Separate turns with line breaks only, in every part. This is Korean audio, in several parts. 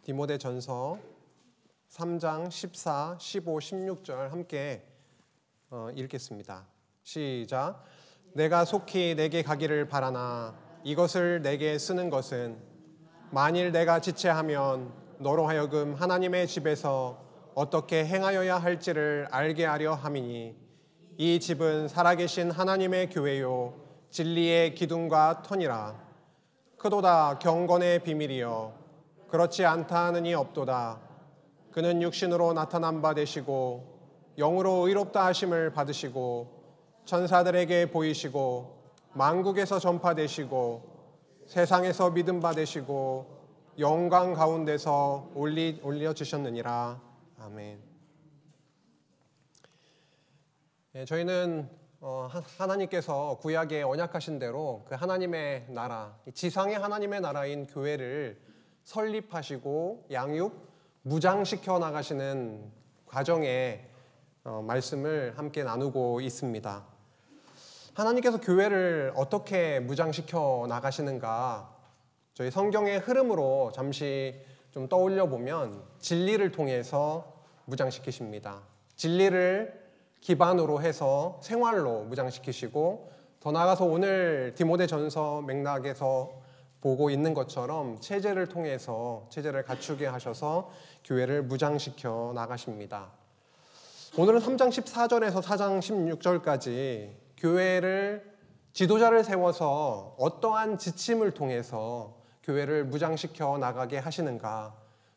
디모데전서 3장 14, 15, 16절 함께 읽겠습니다. 시작. 내가 속히 내게 가기를 바라나 이것을 내게 쓰는 것은 만일 내가 지체하면 너로 하여금 하나님의 집에서 어떻게 행하여야 할지를 알게 하려 함이니 이 집은 살아계신 하나님의 교회요 진리의 기둥과 터니라. 크도다 경건의 비밀이여 그렇지 않다 하느니 없도다. 그는 육신으로 나타난 바 되시고 영으로 의롭다 하심을 받으시고 천사들에게 보이시고 만국에서 전파되시고 세상에서 믿음 받으시고 영광 가운데서 올려주셨느니라. 아멘. 저희는 하나님께서 구약에 언약하신 대로 그 하나님의 나라, 지상의 하나님의 나라인 교회를 설립하시고 양육, 무장시켜 나가시는 과정에 말씀을 함께 나누고 있습니다. 하나님께서 교회를 어떻게 무장시켜 나가시는가, 저희 성경의 흐름으로 잠시 좀 떠올려 보면 진리를 통해서 무장시키십니다. 진리를 기반으로 해서 생활로 무장시키시고, 더 나아가서 오늘 디모데전서 맥락에서 보고 있는 것처럼 체제를 통해서 체제를 갖추게 하셔서 교회를 무장시켜 나가십니다. 오늘은 3장 14절에서 4장 16절까지 교회를 지도자를 세워서 어떠한 지침을 통해서 교회를 무장시켜 나가게 하시는가,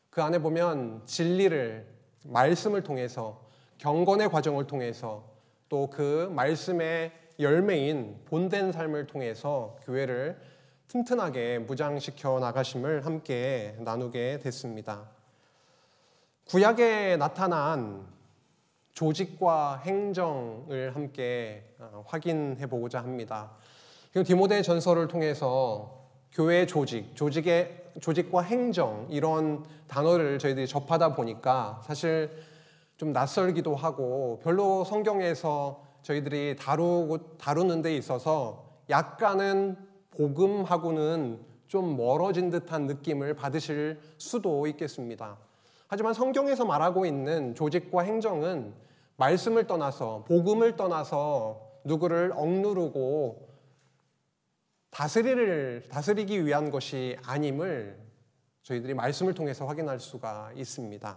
그 안에 보면 진리를 말씀을 통해서 경건의 과정을 통해서 또 그 말씀의 열매인 본된 삶을 통해서 교회를 튼튼하게 무장시켜 나가심을 함께 나누게 됐습니다. 구약에 나타난 조직과 행정을 함께 확인해 보고자 합니다. 디모데 전서를 통해서 교회의 조직과 행정, 이런 단어를 저희들이 접하다 보니까 사실 좀 낯설기도 하고 별로 성경에서 저희들이 다루는 데 있어서 약간은 복음하고는 좀 멀어진 듯한 느낌을 받으실 수도 있겠습니다. 하지만 성경에서 말하고 있는 조직과 행정은 말씀을 떠나서, 복음을 떠나서 누구를 억누르고 다스리기 위한 것이 아님을 저희들이 말씀을 통해서 확인할 수가 있습니다.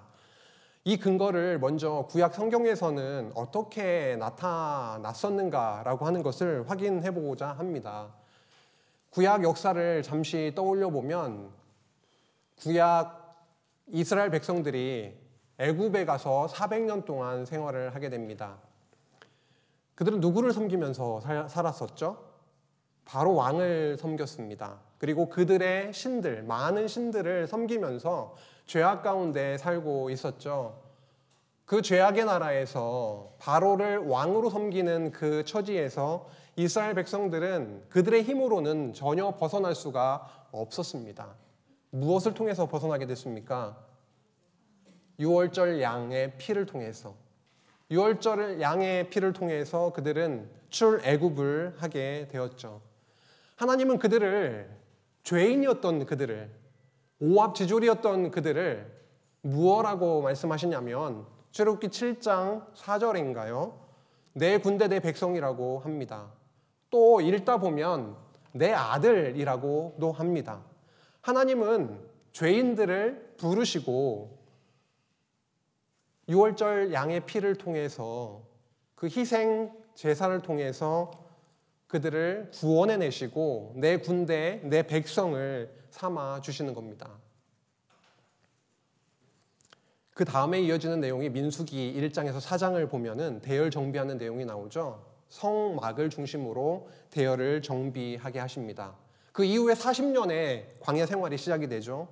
이 근거를 먼저 구약 성경에서는 어떻게 나타났었는가라고 하는 것을 확인해 보고자 합니다. 구약 역사를 잠시 떠올려 보면 구약 이스라엘 백성들이 애굽에 가서 400년 동안 생활을 하게 됩니다. 그들은 누구를 섬기면서 살았었죠? 바로 왕을 섬겼습니다. 그리고 그들의 신들, 많은 신들을 섬기면서 죄악 가운데 살고 있었죠. 그 죄악의 나라에서 바로를 왕으로 섬기는 그 처지에서 이스라엘 백성들은 그들의 힘으로는 전혀 벗어날 수가 없었습니다. 무엇을 통해서 벗어나게 됐습니까? 유월절 양의 피를 통해서. 유월절 양의 피를 통해서 그들은 출애굽을 하게 되었죠. 하나님은 그들을, 죄인이었던 그들을, 오합지졸이었던 그들을 무엇라고 말씀하시냐면 출애굽기 7장 4절인가요? 내 군대 내 백성이라고 합니다. 또 읽다 보면 내 아들이라고도 합니다. 하나님은 죄인들을 부르시고 유월절 양의 피를 통해서 그 희생 제사를 통해서 그들을 구원해내시고 내 군대, 내 백성을 삼아 주시는 겁니다. 그 다음에 이어지는 내용이 민수기 1장에서 4장을 보면은 대열 정비하는 내용이 나오죠. 성막을 중심으로 대열을 정비하게 하십니다. 그 이후에 40년의 광야 생활이 시작이 되죠.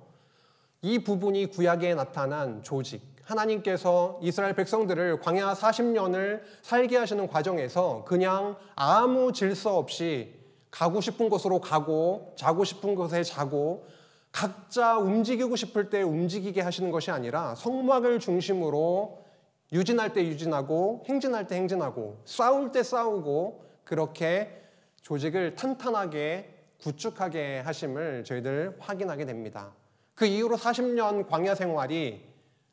이 부분이 구약에 나타난 조직, 하나님께서 이스라엘 백성들을 광야 40년을 살게 하시는 과정에서 그냥 아무 질서 없이 가고 싶은 곳으로 가고 자고 싶은 곳에 자고 각자 움직이고 싶을 때 움직이게 하시는 것이 아니라 성막을 중심으로 유진할 때 유진하고 행진할 때 행진하고 싸울 때 싸우고 그렇게 조직을 탄탄하게 구축하게 하심을 저희들 확인하게 됩니다. 그 이후로 40년 광야 생활이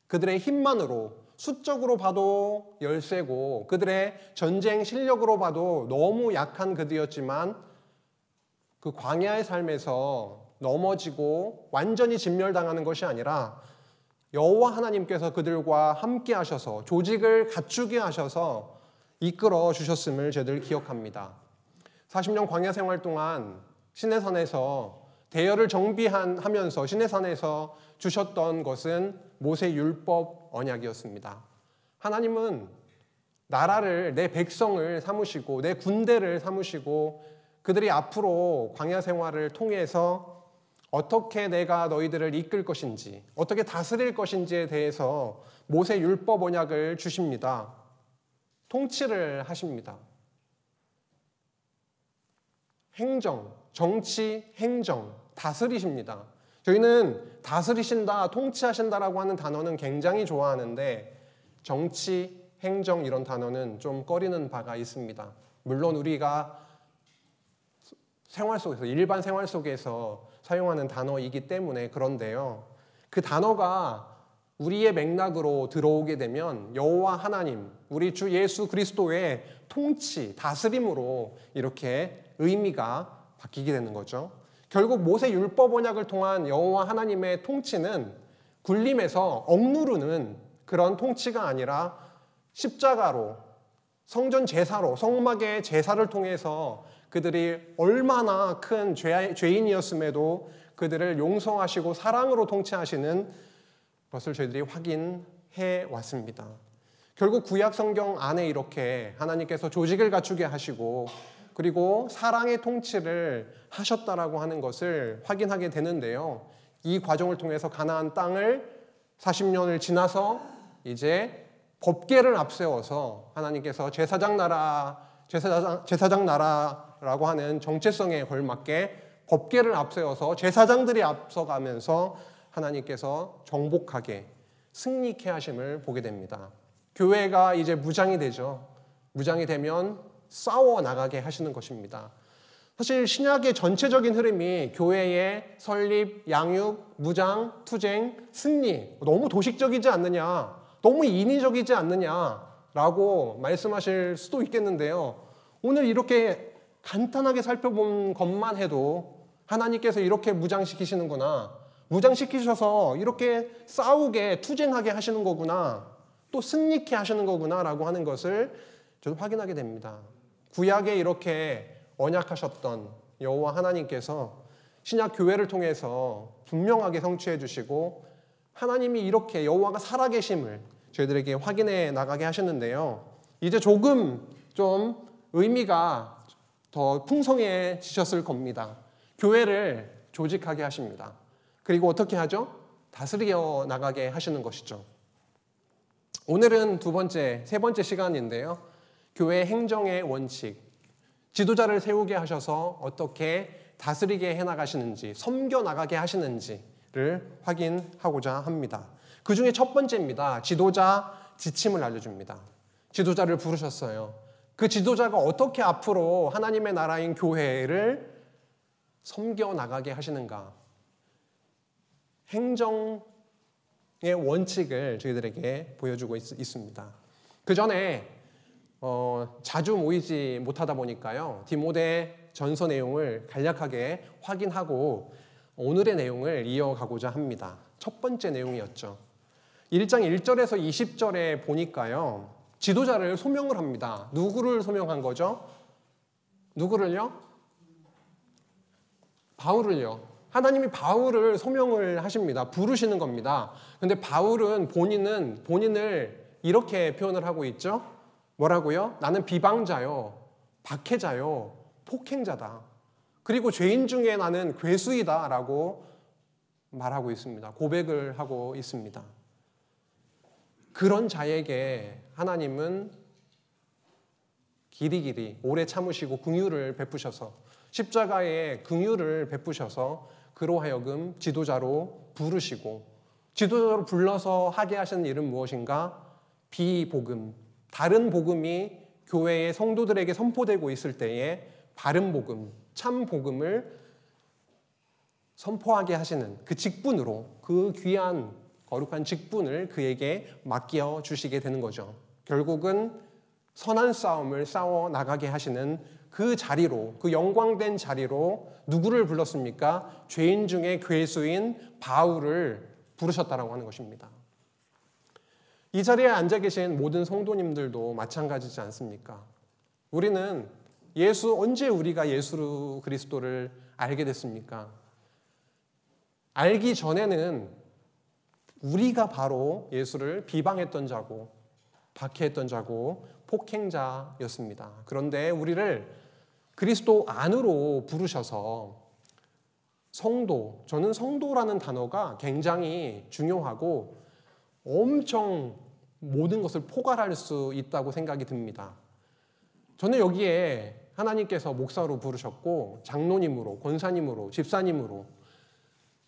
그들의 힘만으로, 수적으로 봐도 열세고 그들의 전쟁 실력으로 봐도 너무 약한 그들이었지만 그 광야의 삶에서 넘어지고 완전히 진멸당하는 것이 아니라 여호와 하나님께서 그들과 함께 하셔서 조직을 갖추게 하셔서 이끌어 주셨음을 저희들 기억합니다. 40년 광야 생활 동안 시내산에서 대열을 정비하면서 시내산에서 주셨던 것은 모세 율법 언약이었습니다. 하나님은 나라를, 내 백성을 삼으시고 내 군대를 삼으시고 그들이 앞으로 광야 생활을 통해서 어떻게 내가 너희들을 이끌 것인지, 어떻게 다스릴 것인지에 대해서 모세 율법 언약을 주십니다. 통치를 하십니다. 행정, 정치, 행정, 다스리십니다. 저희는 다스리신다, 통치하신다라고 하는 단어는 굉장히 좋아하는데 정치, 행정 이런 단어는 좀 꺼리는 바가 있습니다. 물론 우리가 생활 속에서, 일반 생활 속에서 사용하는 단어이기 때문에 그런데요. 그 단어가 우리의 맥락으로 들어오게 되면 여호와 하나님, 우리 주 예수 그리스도의 통치, 다스림으로 이렇게 의미가 바뀌게 되는 거죠. 결국 모세 율법 언약을 통한 여호와 하나님의 통치는 굴림에서 억누르는 그런 통치가 아니라 십자가로, 성전 제사로, 성막의 제사를 통해서 그들이 얼마나 큰 죄인이었음에도 그들을 용서하시고 사랑으로 통치하시는 것을 저희들이 확인해 왔습니다. 결국 구약 성경 안에 이렇게 하나님께서 조직을 갖추게 하시고 그리고 사랑의 통치를 하셨다라고 하는 것을 확인하게 되는데요. 이 과정을 통해서 가나안 땅을 40년을 지나서 이제 법궤를 앞세워서 하나님께서 제사장 나라라고 하는 정체성에 걸맞게 법궤를 앞세워서 제사장들이 앞서가면서 하나님께서 정복하게, 승리케 하심을 보게 됩니다. 교회가 이제 무장이 되죠. 무장이 되면 싸워 나가게 하시는 것입니다. 사실 신약의 전체적인 흐름이 교회의 설립, 양육, 무장, 투쟁, 승리, 너무 도식적이지 않느냐, 너무 인위적이지 않느냐라고 말씀하실 수도 있겠는데요. 오늘 이렇게 간단하게 살펴본 것만 해도 하나님께서 이렇게 무장시키시는구나, 무장시키셔서 이렇게 싸우게, 투쟁하게 하시는 거구나, 또 승리케 하시는 거구나 라고 하는 것을 저도 확인하게 됩니다. 구약에 이렇게 언약하셨던 여호와 하나님께서 신약 교회를 통해서 분명하게 성취해 주시고 하나님이 이렇게 여호와가 살아계심을 저희들에게 확인해 나가게 하셨는데요. 이제 조금 좀 의미가 더 풍성해지셨을 겁니다. 교회를 조직하게 하십니다. 그리고 어떻게 하죠? 다스려 나가게 하시는 것이죠. 오늘은 세 번째 시간인데요. 교회 행정의 원칙, 지도자를 세우게 하셔서 어떻게 다스리게 해나가시는지, 섬겨나가게 하시는지를 확인하고자 합니다. 그 중에 첫 번째입니다. 지도자 지침을 알려줍니다. 지도자를 부르셨어요. 그 지도자가 어떻게 앞으로 하나님의 나라인 교회를 섬겨나가게 하시는가. 행정의 원칙을 저희들에게 보여주고 있습니다. 그 전에 자주 모이지 못하다 보니까요. 디모데 전서 내용을 간략하게 확인하고 오늘의 내용을 이어가고자 합니다. 첫 번째 내용이었죠. 1장 1절에서 20절에 보니까요. 지도자를 소명을 합니다. 누구를 소명한 거죠? 누구를요? 바울을요. 하나님이 바울을 소명을 하십니다. 부르시는 겁니다. 근데 바울은 본인을 이렇게 표현을 하고 있죠. 뭐라고요? 나는 비방자요, 박해자요, 폭행자다. 그리고 죄인 중에 나는 괴수이다 라고 말하고 있습니다. 고백을 하고 있습니다. 그런 자에게 하나님은 길이길이 오래 참으시고 긍휼을 베푸셔서 십자가에 긍휼을 베푸셔서 그로 하여금 지도자로 부르시고 지도자로 불러서 하게 하시는 일은 무엇인가? 비복음, 다른 복음이 교회의 성도들에게 선포되고 있을 때에 바른 복음, 참 복음을 선포하게 하시는 그 직분으로, 그 귀한 거룩한 직분을 그에게 맡겨 주시게 되는 거죠. 결국은 선한 싸움을 싸워 나가게 하시는 그 자리로, 그 영광된 자리로 누구를 불렀습니까? 죄인 중에 괴수인 바울을 부르셨다라고 하는 것입니다. 이 자리에 앉아 계신 모든 성도님들도 마찬가지지 않습니까? 우리는 언제 우리가 예수 그리스도를 알게 됐습니까? 알기 전에는 우리가 바로 예수를 비방했던 자고 박해했던 자고 폭행자였습니다. 그런데 우리를 그리스도 안으로 부르셔서 성도, 저는 성도라는 단어가 굉장히 중요하고 엄청 모든 것을 포괄할 수 있다고 생각이 듭니다. 저는 여기에 하나님께서 목사로 부르셨고 장로님으로, 권사님으로, 집사님으로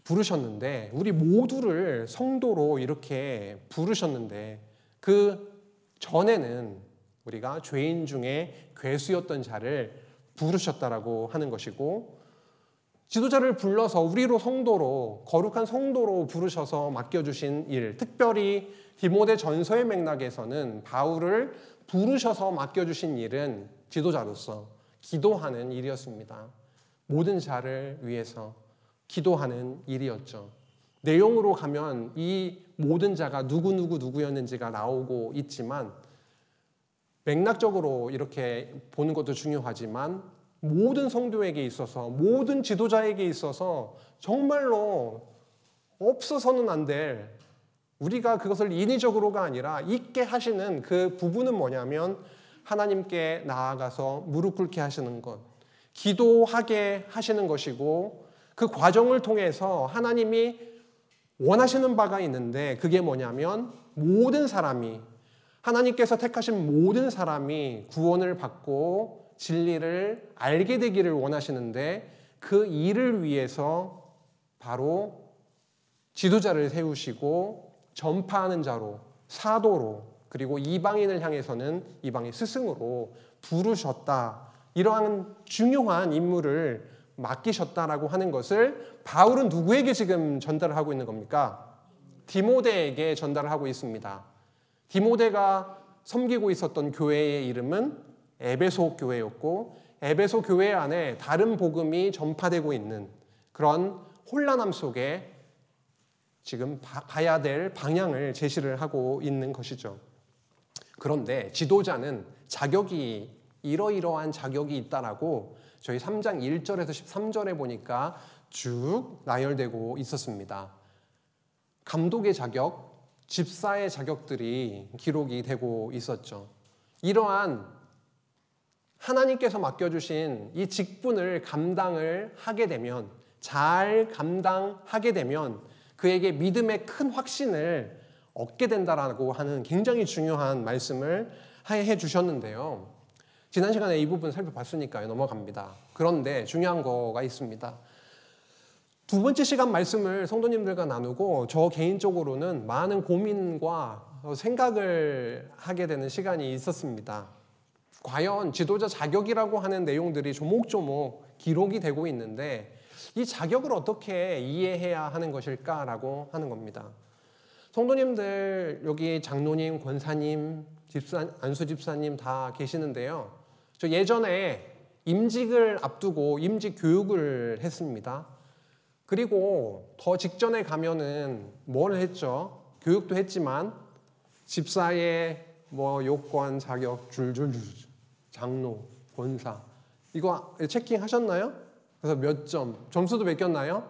부르셨는데 우리 모두를 성도로 이렇게 부르셨는데 그 전에는 우리가 죄인 중에 괴수였던 자를 부르셨다라고 하는 것이고, 지도자를 불러서 우리로 성도로, 거룩한 성도로 부르셔서 맡겨주신 일, 특별히 디모데 전서의 맥락에서는 바울을 부르셔서 맡겨주신 일은 지도자로서 기도하는 일이었습니다. 모든 자를 위해서 기도하는 일이었죠. 내용으로 가면 이 모든 자가 누구였는지가 나오고 있지만 맥락적으로 이렇게 보는 것도 중요하지만 모든 성도에게 있어서, 모든 지도자에게 있어서 정말로 없어서는 안 될, 우리가 그것을 인위적으로가 아니라 있게 하시는 그 부분은 뭐냐면 하나님께 나아가서 무릎 꿇게 하시는 것, 기도하게 하시는 것이고, 그 과정을 통해서 하나님이 원하시는 바가 있는데 그게 뭐냐면 모든 사람이, 하나님께서 택하신 모든 사람이 구원을 받고 진리를 알게 되기를 원하시는데 그 일을 위해서 바로 지도자를 세우시고 전파하는 자로, 사도로, 그리고 이방인을 향해서는 이방인 스승으로 부르셨다. 이러한 중요한 임무를 맡기셨다라고 하는 것을 바울은 누구에게 지금 전달을 하고 있는 겁니까? 디모데에게 전달을 하고 있습니다. 디모데가 섬기고 있었던 교회의 이름은 에베소 교회였고, 에베소 교회 안에 다른 복음이 전파되고 있는 그런 혼란함 속에 지금 봐야 될 방향을 제시를 하고 있는 것이죠. 그런데 지도자는 자격이, 이러이러한 자격이 있다라고 저희 3장 1절에서 13절에 보니까 쭉 나열되고 있었습니다. 감독의 자격, 집사의 자격들이 기록이 되고 있었죠. 이러한 하나님께서 맡겨주신 이 직분을 감당을 하게 되면, 잘 감당하게 되면 그에게 믿음의 큰 확신을 얻게 된다라고 하는 굉장히 중요한 말씀을 해 주셨는데요. 지난 시간에 이 부분 살펴봤으니까요. 넘어갑니다. 그런데 중요한 거가 있습니다. 두 번째 시간 말씀을 성도님들과 나누고 저 개인적으로는 많은 고민과 생각을 하게 되는 시간이 있었습니다. 과연 지도자 자격이라고 하는 내용들이 조목조목 기록이 되고 있는데 이 자격을 어떻게 이해해야 하는 것일까라고 하는 겁니다. 성도님들 여기 장로님, 권사님, 안수 집사님 다 계시는데요. 저 예전에 임직을 앞두고 임직 교육을 했습니다. 그리고 더 직전에 가면은 뭘 했죠? 교육도 했지만 집사의 요건, 자격, 줄줄줄, 장로, 권사 이거 체킹하셨나요? 그래서 몇 점, 점수도 매겼나요?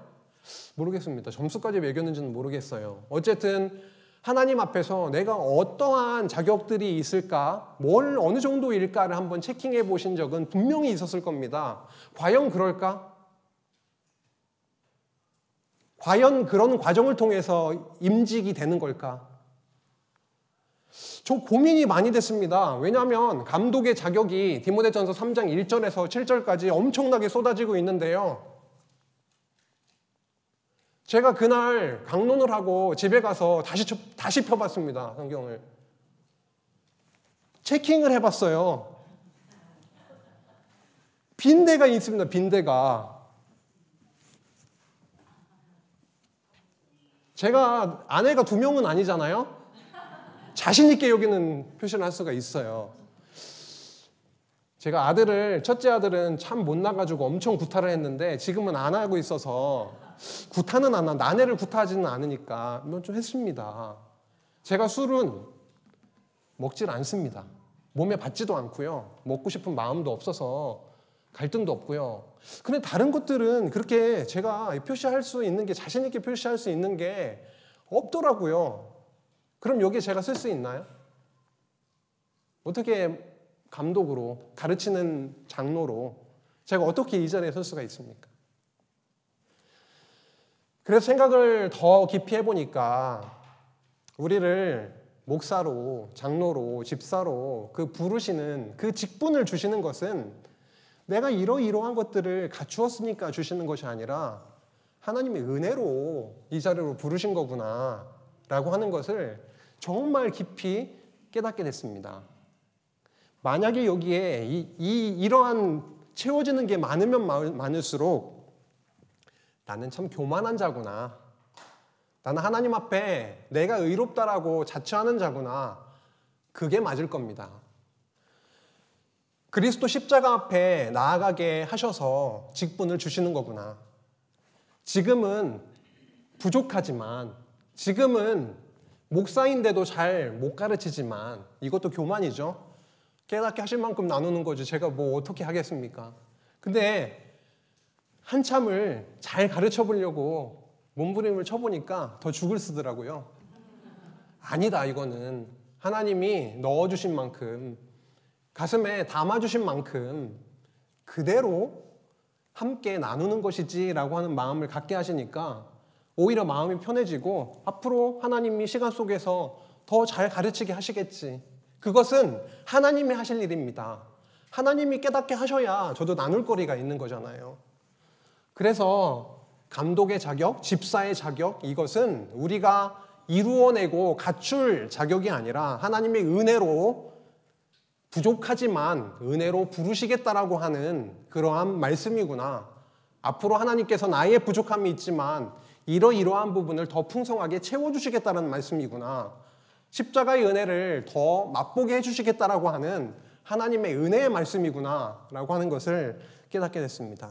모르겠습니다. 점수까지 매겼는지는 모르겠어요. 어쨌든 하나님 앞에서 내가 어떠한 자격들이 있을까, 뭘 어느 정도일까를 한번 체킹해 보신 적은 분명히 있었을 겁니다. 과연 그럴까? 과연 그런 과정을 통해서 임직이 되는 걸까? 저 고민이 많이 됐습니다. 왜냐하면 감독의 자격이 디모데전서 3장 1절에서 7절까지 엄청나게 쏟아지고 있는데요. 제가 그날 강론을 하고 집에 가서 다시 펴봤습니다. 성경을. 체킹을 해봤어요. 빈대가 있습니다. 빈대가. 제가 아내가 2명은 아니잖아요. 자신 있게 여기는 표시를 할 수가 있어요. 제가 첫째 아들은 참 못나가지고 엄청 구타를 했는데 지금은 안 하고 있어서 구타는 안 한다. 아내를 구타하지는 않으니까 좀 했습니다. 제가 술은 먹질 않습니다. 몸에 받지도 않고요. 먹고 싶은 마음도 없어서 갈등도 없고요. 근데 다른 것들은 그렇게 제가 표시할 수 있는 게, 자신 있게 표시할 수 있는 게 없더라고요. 그럼 여기에 제가 쓸 수 있나요? 어떻게 감독으로, 가르치는 장로로 제가 어떻게 이 자리에 설 수가 있습니까? 그래서 생각을 더 깊이 해보니까 우리를 목사로, 장로로, 집사로 그 부르시는, 그 직분을 주시는 것은 내가 이러이러한 것들을 갖추었으니까 주시는 것이 아니라 하나님의 은혜로 이 자리로 부르신 거구나 라고 하는 것을 정말 깊이 깨닫게 됐습니다. 만약에 여기에 이러한 채워지는 게 많으면 많을수록 나는 참 교만한 자구나, 나는 하나님 앞에 내가 의롭다라고 자처하는 자구나, 그게 맞을 겁니다. 그리스도 십자가 앞에 나아가게 하셔서 직분을 주시는 거구나. 지금은 부족하지만, 지금은 목사인데도 잘 못 가르치지만, 이것도 교만이죠. 깨닫게 하실 만큼 나누는 거지 제가 뭐 어떻게 하겠습니까? 근데 한참을 잘 가르쳐 보려고 몸부림을 쳐보니까 더 죽을 쓰더라고요. 아니다, 이거는 하나님이 넣어주신 만큼, 가슴에 담아주신 만큼 그대로 함께 나누는 것이지라고 하는 마음을 갖게 하시니까 오히려 마음이 편해지고, 앞으로 하나님이 시간 속에서 더 잘 가르치게 하시겠지. 그것은 하나님이 하실 일입니다. 하나님이 깨닫게 하셔야 저도 나눌 거리가 있는 거잖아요. 그래서 감독의 자격, 집사의 자격, 이것은 우리가 이루어내고 갖출 자격이 아니라 하나님의 은혜로, 부족하지만 은혜로 부르시겠다라고 하는 그러한 말씀이구나. 앞으로 하나님께서 나의 부족함이 있지만 이러이러한 부분을 더 풍성하게 채워주시겠다는 말씀이구나. 십자가의 은혜를 더 맛보게 해주시겠다라고 하는 하나님의 은혜의 말씀이구나 라고 하는 것을 깨닫게 됐습니다.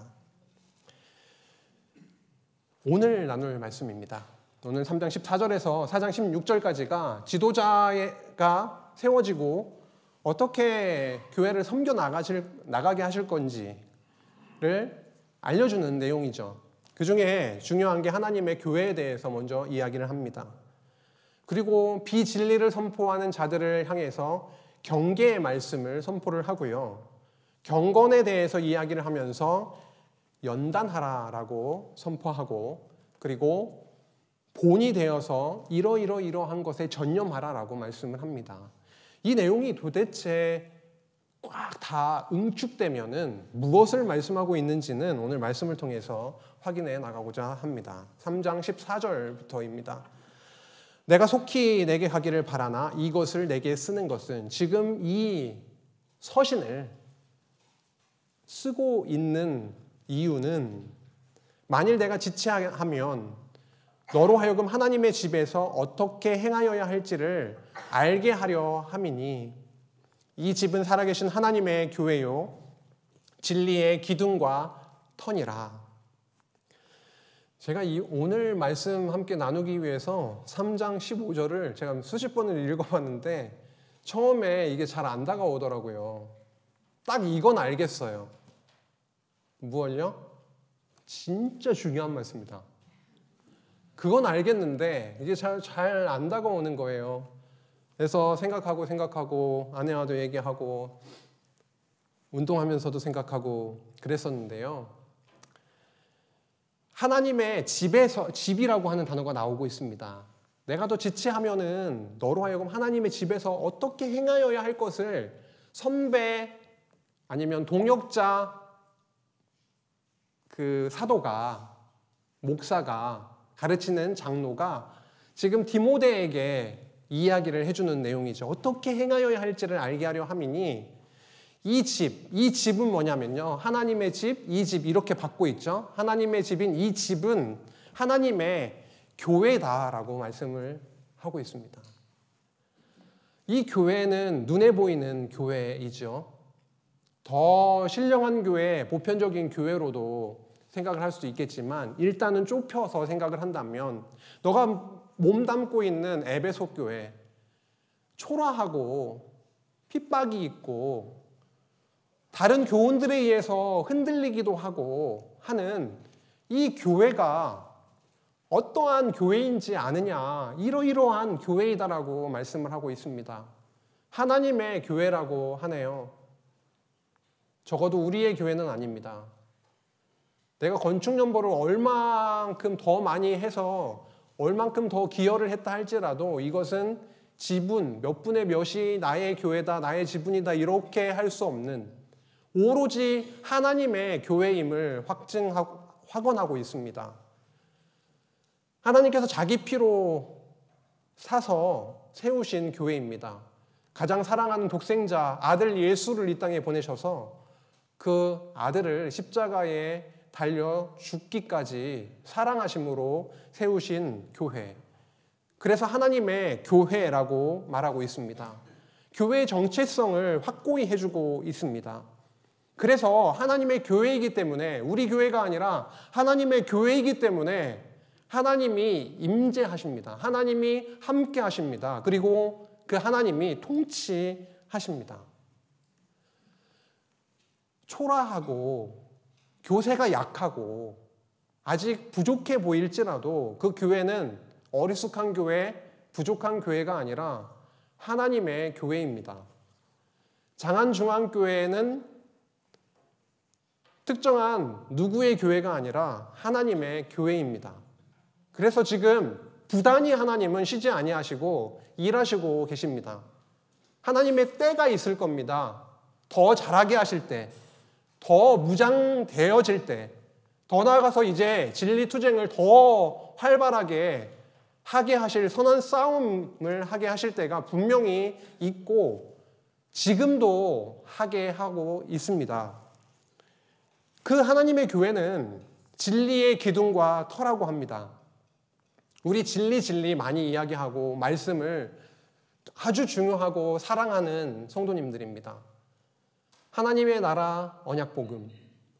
오늘 나눌 말씀입니다. 오늘 3장 14절에서 4장 16절까지가 지도자가 세워지고 어떻게 교회를 섬겨 나가게 하실 건지를 알려주는 내용이죠. 그 중에 중요한 게 하나님의 교회에 대해서 먼저 이야기를 합니다. 그리고 비진리를 선포하는 자들을 향해서 경계의 말씀을 선포를 하고요. 경건에 대해서 이야기를 하면서 연단하라라고 선포하고, 그리고 본이 되어서 이러한 것에 전념하라라고 말씀을 합니다. 이 내용이 도대체 꽉 다 응축되면은 무엇을 말씀하고 있는지는 오늘 말씀을 통해서 확인해 나가고자 합니다. 3장 14절부터입니다. 내가 속히 내게 가기를 바라나 이것을 내게 쓰는 것은, 지금 이 서신을 쓰고 있는 이유는 만일 내가 지체하면 너로 하여금 하나님의 집에서 어떻게 행하여야 할지를 알게 하려 함이니, 이 집은 살아계신 하나님의 교회요 진리의 기둥과 터니라. 제가 이 오늘 말씀 함께 나누기 위해서 3장 15절을 제가 수십 번을 읽어봤는데 처음에 이게 잘 안 다가오더라고요. 딱 이건 알겠어요. 무엇요? 진짜 중요한 말씀이다. 그건 알겠는데 이게 잘 안 다가오는 거예요. 그래서 생각하고 아내와도 얘기하고 운동하면서도 생각하고 그랬었는데요. 하나님의 집이라고 하는 단어가 나오고 있습니다. 내가 더 지체하면은 너로 하여금 하나님의 집에서 어떻게 행하여야 할 것을 선배 아니면 동역자, 그 사도가, 목사가, 가르치는 장로가 지금 디모데에게 이야기를 해주는 내용이죠. 어떻게 행하여야 할지를 알게 하려 함이니, 이 집은 뭐냐면요, 하나님의 집, 이 집 이렇게 받고 있죠. 하나님의 집인 이 집은 하나님의 교회다라고 말씀을 하고 있습니다. 이 교회는 눈에 보이는 교회이죠. 더 신령한 교회, 보편적인 교회로도 생각을 할 수도 있겠지만 일단은 좁혀서 생각을 한다면 너가 몸담고 있는 에베소 교회, 초라하고 핍박이 있고 다른 교훈들에 의해서 흔들리기도 하고 하는 이 교회가 어떠한 교회인지 아느냐, 이러이러한 교회이다라고 말씀을 하고 있습니다. 하나님의 교회라고 하네요. 적어도 우리의 교회는 아닙니다. 내가 건축연보를 얼만큼 더 많이 해서 얼만큼 더 기여를 했다 할지라도 이것은 지분, 몇 분의 몇이 나의 교회다, 나의 지분이다 이렇게 할 수 없는 오로지 하나님의 교회임을 확언하고 있습니다. 하나님께서 자기 피로 사서 세우신 교회입니다. 가장 사랑하는 독생자 아들 예수를 이 땅에 보내셔서 그 아들을 십자가에 달려 죽기까지 사랑하심으로 세우신 교회. 그래서 하나님의 교회라고 말하고 있습니다. 교회의 정체성을 확고히 해주고 있습니다. 그래서 하나님의 교회이기 때문에 우리 교회가 아니라 하나님의 교회이기 때문에 하나님이 임재하십니다. 하나님이 함께 하십니다. 그리고 그 하나님이 통치하십니다. 초라하고 교세가 약하고 아직 부족해 보일지라도 그 교회는 어리숙한 교회, 부족한 교회가 아니라 하나님의 교회입니다. 장안중앙교회는 특정한 누구의 교회가 아니라 하나님의 교회입니다. 그래서 지금 부단히 하나님은 쉬지 아니하시고 일하시고 계십니다. 하나님의 때가 있을 겁니다. 더 잘하게 하실 때, 더 무장되어질 때, 더 나아가서 이제 진리투쟁을 더 활발하게 하게 하실 선한 싸움을 하게 하실 때가 분명히 있고 지금도 하게 하고 있습니다. 그 하나님의 교회는 진리의 기둥과 터라고 합니다. 우리 진리 많이 이야기하고 말씀을 아주 중요하고 사랑하는 성도님들입니다. 하나님의 나라 언약복음,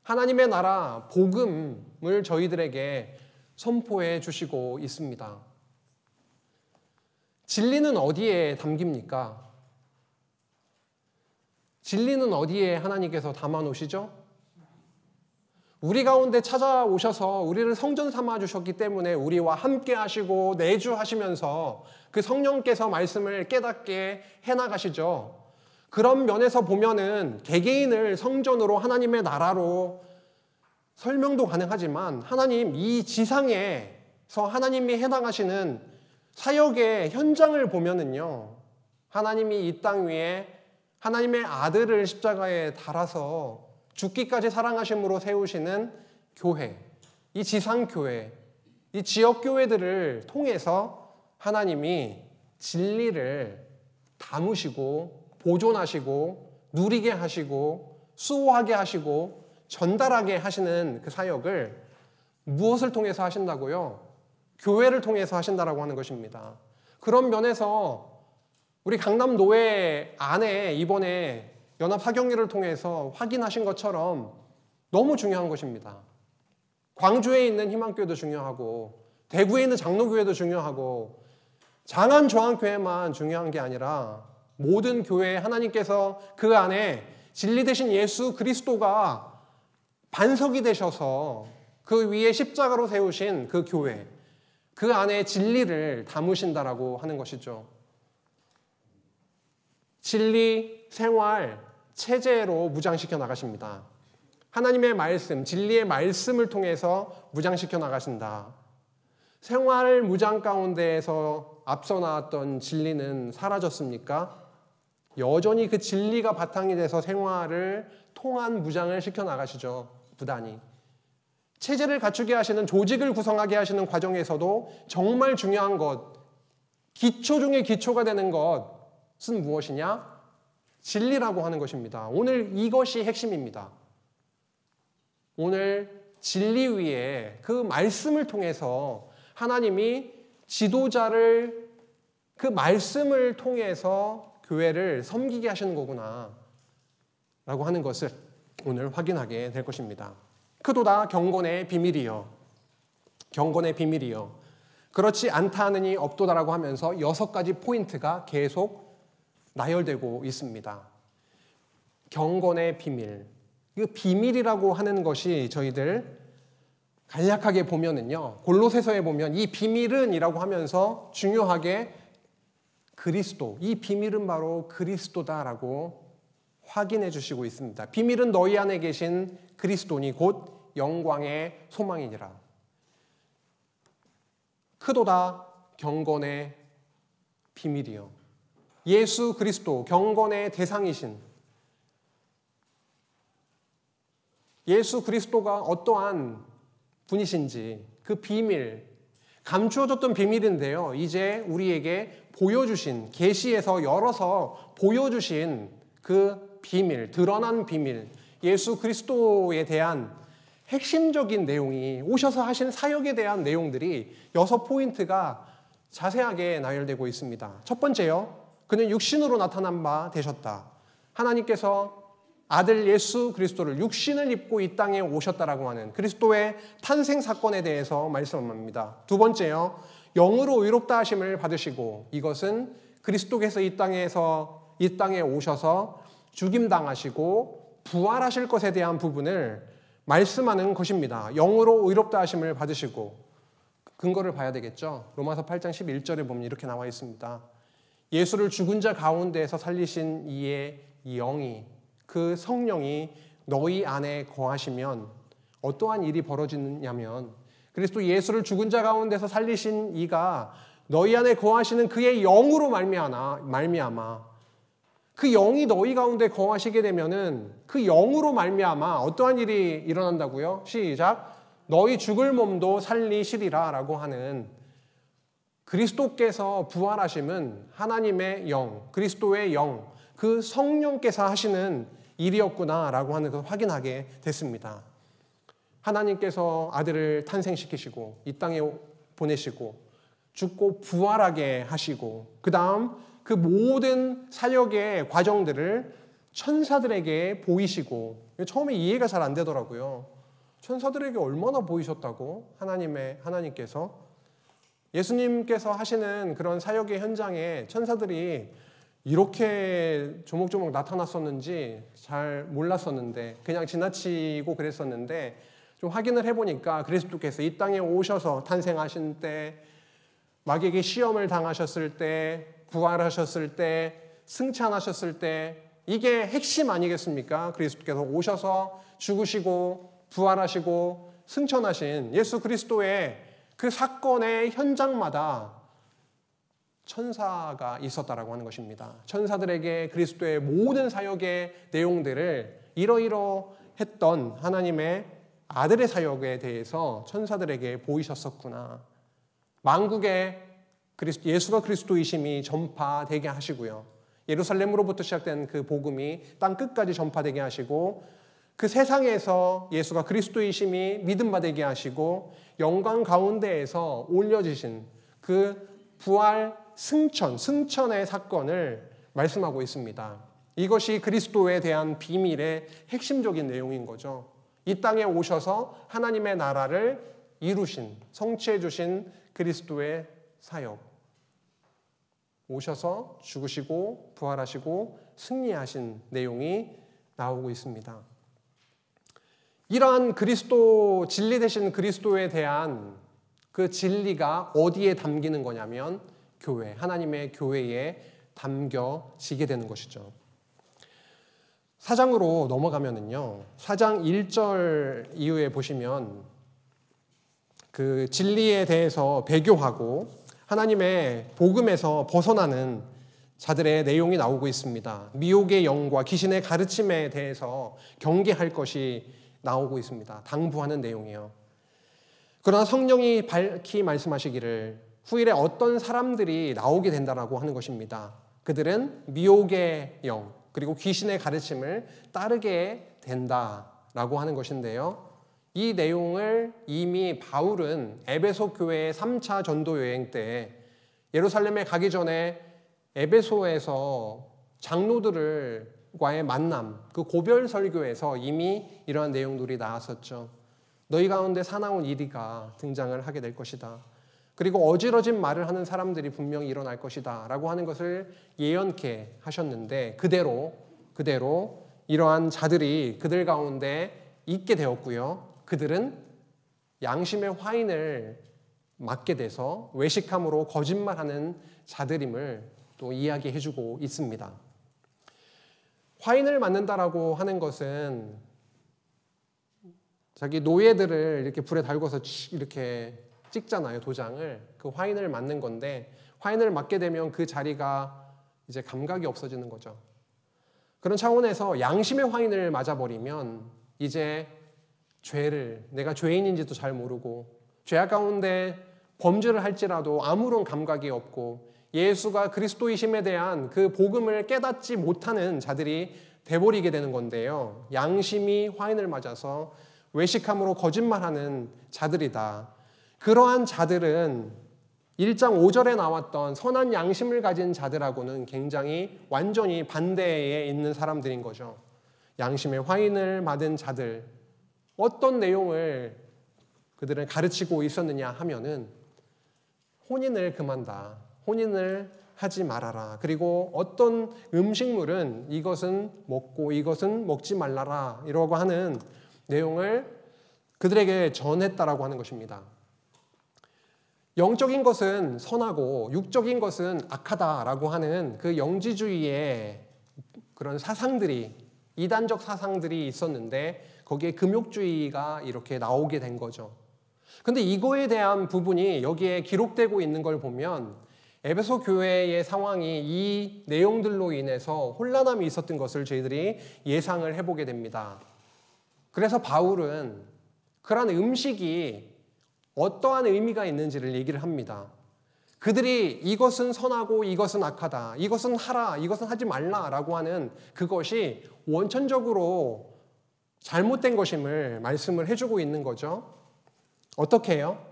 하나님의 나라 복음을 저희들에게 선포해 주시고 있습니다. 진리는 어디에 담깁니까? 진리는 어디에 하나님께서 담아 놓으시죠? 우리 가운데 찾아오셔서 우리를 성전 삼아 주셨기 때문에 우리와 함께 하시고 내주하시면서 그 성령께서 말씀을 깨닫게 해나가시죠. 그런 면에서 보면은 개개인을 성전으로 하나님의 나라로 설명도 가능하지만 하나님 이 지상에서 하나님이 해나가시는 사역의 현장을 보면은요, 하나님이 이 땅 위에 하나님의 아들을 십자가에 달아서 죽기까지 사랑하심으로 세우시는 교회, 이 지상교회, 이 지역교회들을 통해서 하나님이 진리를 담으시고 보존하시고 누리게 하시고 수호하게 하시고 전달하게 하시는 그 사역을 무엇을 통해서 하신다고요? 교회를 통해서 하신다라고 하는 것입니다. 그런 면에서 우리 강남노회 안에 이번에 연합사경회를 통해서 확인하신 것처럼 너무 중요한 것입니다. 광주에 있는 희망교회도 중요하고 대구에 있는 장로교회도 중요하고 장안조항교회만 중요한 게 아니라 모든 교회에 하나님께서 그 안에 진리 되신 예수 그리스도가 반석이 되셔서 그 위에 십자가로 세우신 그 교회, 그 안에 진리를 담으신다라고 하는 것이죠. 진리, 생활, 체제로 무장시켜 나가십니다. 하나님의 말씀, 진리의 말씀을 통해서 무장시켜 나가신다. 생활 무장 가운데에서 앞서 나왔던 진리는 사라졌습니까? 여전히 그 진리가 바탕이 돼서 생활을 통한 무장을 시켜 나가시죠. 부단히. 체제를 갖추게 하시는, 조직을 구성하게 하시는 과정에서도 정말 중요한 것, 기초 중에 기초가 되는 것은 무엇이냐? 진리라고 하는 것입니다. 오늘 이것이 핵심입니다. 오늘 진리 위에 그 말씀을 통해서 하나님이 지도자를 그 말씀을 통해서 교회를 섬기게 하시는 거구나 라고 하는 것을 오늘 확인하게 될 것입니다. 크도다 경건의 비밀이요. 경건의 비밀이요. 그렇지 않다 하느니 없도다라고 하면서 6가지 포인트가 계속 나열되고 있습니다. 경건의 비밀. 이 비밀이라고 하는 것이 저희들 간략하게 보면은요. 골로새서에 보면 이 비밀은 이라고 하면서 중요하게 그리스도, 이 비밀은 바로 그리스도다라고 확인해 주시고 있습니다. 비밀은 너희 안에 계신 그리스도니 곧 영광의 소망이니라. 크도다 경건의 비밀이요. 예수 그리스도 경건의 대상이신 예수 그리스도가 어떠한 분이신지 그 비밀, 감추어졌던 비밀인데요. 이제 우리에게 보여주신, 계시에서 열어서 보여주신 그 비밀, 드러난 비밀, 예수 그리스도에 대한 핵심적인 내용이, 오셔서 하신 사역에 대한 내용들이 6포인트가 자세하게 나열되고 있습니다. 첫 번째요. 그는 육신으로 나타난 바 되셨다. 하나님께서 아들 예수 그리스도를 육신을 입고 이 땅에 오셨다라고 하는 그리스도의 탄생 사건에 대해서 말씀합니다. 두 번째요. 영으로 의롭다 하심을 받으시고 이것은 그리스도께서 이 땅에 오셔서 죽임당하시고 부활하실 것에 대한 부분을 말씀하는 것입니다. 영으로 의롭다 하심을 받으시고 근거를 봐야 되겠죠. 로마서 8장 11절에 보면 이렇게 나와 있습니다. 예수를 죽은 자 가운데에서 살리신 이의 영이 그 성령이 너희 안에 거하시면 어떠한 일이 벌어지느냐면 그리스도 예수를 죽은 자 가운데서 살리신 이가 너희 안에 거하시는 그의 영으로 말미암아 그 영이 너희 가운데 거하시게 되면은 그 영으로 말미암아 어떠한 일이 일어난다고요? 시작. 너희 죽을 몸도 살리시리라 라고 하는 그리스도께서 부활하심은 하나님의 영, 그리스도의 영, 그 성령께서 하시는 일이었구나 라고 하는 것을 확인하게 됐습니다. 하나님께서 아들을 탄생시키시고 이 땅에 보내시고 죽고 부활하게 하시고 그 다음 그 모든 사역의 과정들을 천사들에게 보이시고 처음에 이해가 잘 안 되더라고요. 천사들에게 얼마나 보이셨다고 하나님께서 예수님께서 하시는 그런 사역의 현장에 천사들이 이렇게 조목조목 나타났었는지 잘 몰랐었는데 그냥 지나치고 그랬었는데 좀 확인을 해보니까 그리스도께서 이 땅에 오셔서 탄생하신 때 마귀에게 시험을 당하셨을 때 부활하셨을 때 승천하셨을 때 이게 핵심 아니겠습니까? 그리스도께서 오셔서 죽으시고 부활하시고 승천하신 예수 그리스도의 그 사건의 현장마다 천사가 있었다라고 하는 것입니다. 천사들에게 그리스도의 모든 사역의 내용들을 이러이러했던 하나님의 아들의 사역에 대해서 천사들에게 보이셨었구나. 만국에 예수가 그리스도이심이 전파되게 하시고요. 예루살렘으로부터 시작된 그 복음이 땅 끝까지 전파되게 하시고 그 세상에서 예수가 그리스도이심이 믿음받게 하시고 영광 가운데에서 올려지신 그 부활 승천의 사건을 말씀하고 있습니다. 이것이 그리스도에 대한 비밀의 핵심적인 내용인 거죠. 이 땅에 오셔서 하나님의 나라를 이루신, 성취해 주신 그리스도의 사역. 오셔서 죽으시고 부활하시고 승리하신 내용이 나오고 있습니다. 이러한 그리스도, 진리 되신 그리스도에 대한 그 진리가 어디에 담기는 거냐면 교회, 하나님의 교회에 담겨지게 되는 것이죠. 4장으로 넘어가면은요, 4장 1절 이후에 보시면 그 진리에 대해서 배교하고 하나님의 복음에서 벗어나는 자들의 내용이 나오고 있습니다. 미혹의 영과 귀신의 가르침에 대해서 경계할 것이 나오고 있습니다. 당부하는 내용이요. 그러나 성령이 밝히 말씀하시기를 후일에 어떤 사람들이 나오게 된다라고 하는 것입니다. 그들은 미혹의 영 그리고 귀신의 가르침을 따르게 된다라고 하는 것인데요. 이 내용을 이미 바울은 에베소 교회의 3차 전도 여행 때 예루살렘에 가기 전에 에베소에서 장로들과의 만남, 그 고별 설교에서 이미 이러한 내용들이 나왔었죠. 너희 가운데 사나운 이리가 등장을 하게 될 것이다. 그리고 어지러진 말을 하는 사람들이 분명히 일어날 것이다 라고 하는 것을 예언케 하셨는데 그대로 이러한 자들이 그들 가운데 있게 되었고요. 그들은 양심의 화인을 맞게 돼서 외식함으로 거짓말하는 자들임을 또 이야기해주고 있습니다. 화인을 맞는다라고 하는 것은 자기 노예들을 이렇게 불에 달궈서 이렇게 찍잖아요, 도장을. 그 화인을 맞는 건데 화인을 맞게 되면 그 자리가 이제 감각이 없어지는 거죠. 그런 차원에서 양심의 화인을 맞아버리면 이제 내가 죄인인지도 잘 모르고 죄악 가운데 범죄를 할지라도 아무런 감각이 없고 예수가 그리스도이심에 대한 그 복음을 깨닫지 못하는 자들이 돼버리게 되는 건데요. 양심이 화인을 맞아서 외식함으로 거짓말하는 자들이다. 그러한 자들은 1장 5절에 나왔던 선한 양심을 가진 자들하고는 굉장히 완전히 반대에 있는 사람들인 거죠. 양심의 화인을 맞은 자들, 어떤 내용을 그들은 가르치고 있었느냐 하면은 혼인을 금한다. 혼인을 하지 말아라. 그리고 어떤 음식물은 이것은 먹고 이것은 먹지 말라라. 이러고 하는 내용을 그들에게 전했다라고 하는 것입니다. 영적인 것은 선하고 육적인 것은 악하다라고 하는 그 영지주의의 그런 사상들이, 이단적 사상들이 있었는데 거기에 금욕주의가 이렇게 나오게 된 거죠. 근데 이거에 대한 부분이 여기에 기록되고 있는 걸 보면 에베소 교회의 상황이 이 내용들로 인해서 혼란함이 있었던 것을 저희들이 예상을 해보게 됩니다. 그래서 바울은 그러한 음식이 어떠한 의미가 있는지를 얘기를 합니다. 그들이 이것은 선하고 이것은 악하다, 이것은 하라, 이것은 하지 말라라고 하는 그것이 원천적으로 잘못된 것임을 말씀을 해주고 있는 거죠. 어떻게 해요?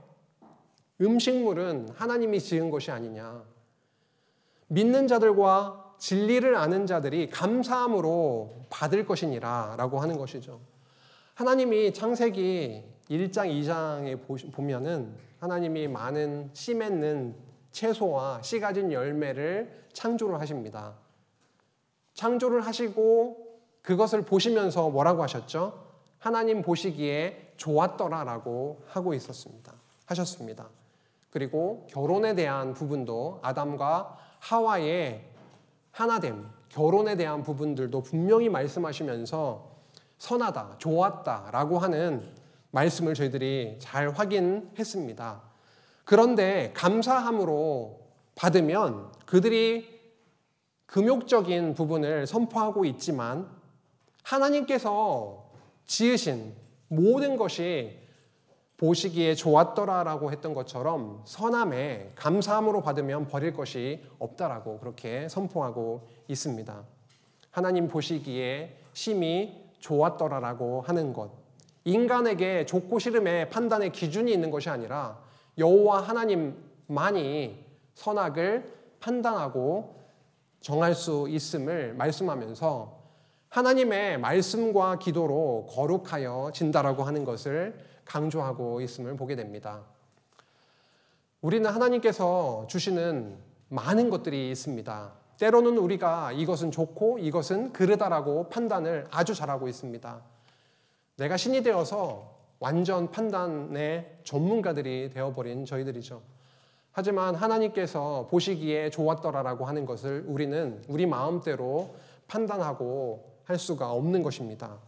음식물은 하나님이 지은 것이 아니냐. 믿는 자들과 진리를 아는 자들이 감사함으로 받을 것이니라 라고 하는 것이죠. 하나님이 창세기 1장, 2장에 보면은 하나님이 많은 씨 맺는 채소와 씨 가진 열매를 창조를 하십니다. 창조를 하시고 그것을 보시면서 뭐라고 하셨죠? 하나님 보시기에 좋았더라라고 하셨습니다. 그리고 결혼에 대한 부분도 아담과 하와의 하나됨, 결혼에 대한 부분들도 분명히 말씀하시면서 선하다, 좋았다라고 하는 말씀을 저희들이 잘 확인했습니다. 그런데 감사함으로 받으면 그들이 금욕적인 부분을 선포하고 있지만 하나님께서 지으신 모든 것이 보시기에 좋았더라라고 했던 것처럼 선함에 감사함으로 받으면 버릴 것이 없다라고 그렇게 선포하고 있습니다. 하나님 보시기에 심히 좋았더라라고 하는 것, 인간에게 좋고 싫음의 판단의 기준이 있는 것이 아니라 여호와 하나님만이 선악을 판단하고 정할 수 있음을 말씀하면서 하나님의 말씀과 기도로 거룩하여 진다라고 하는 것을 강조하고 있음을 보게 됩니다. 우리는 하나님께서 주시는 많은 것들이 있습니다. 때로는 우리가 이것은 좋고 이것은 그르다라고 판단을 아주 잘하고 있습니다. 내가 신이 되어서 완전 판단의 전문가들이 되어버린 저희들이죠. 하지만 하나님께서 보시기에 좋았더라라고 하는 것을 우리는 우리 마음대로 판단하고 할 수가 없는 것입니다.